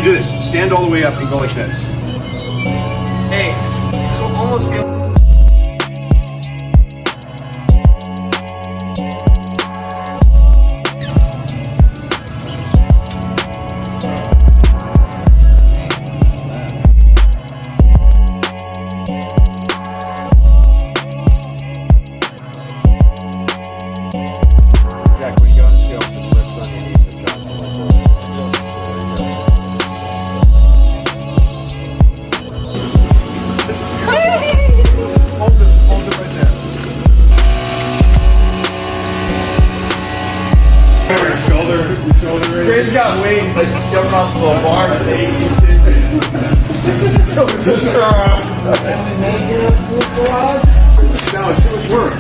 Do this. Stand all the way up and go like this. Hey, you almost feel. Jack, when you go on the scale, just lift on your knees and drop. Hold it right there. Shoulder. Craig got wings like jumping off of a bar at 8 Now it's too much work.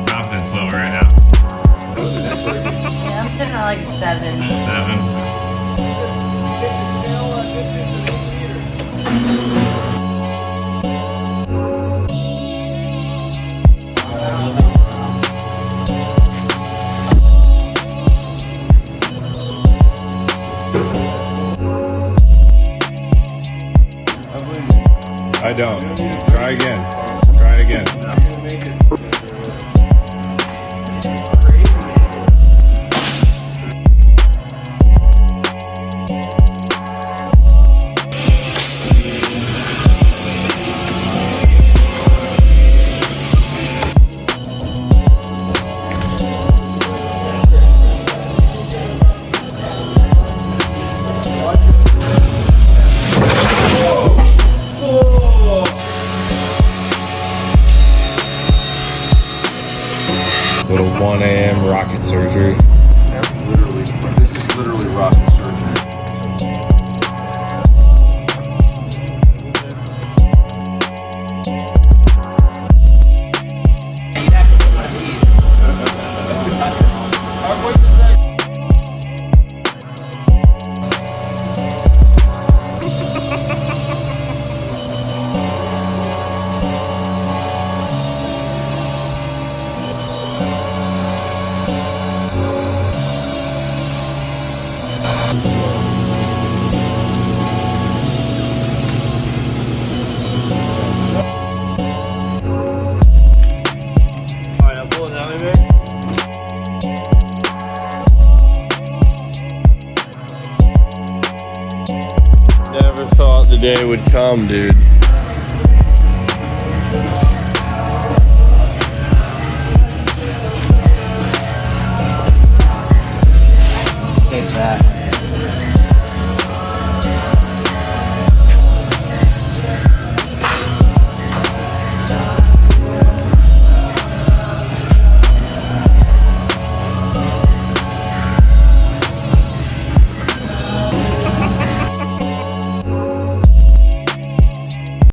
Confidence level right now. Yeah, I'm sitting at like 7. 7. I don't. Try again. Try again. Little 1 a.m. rocket surgery. This is literally rocket surgery. You'd have to put one of these. Alright, I'll pull it that way, man. Never thought the day would come, dude.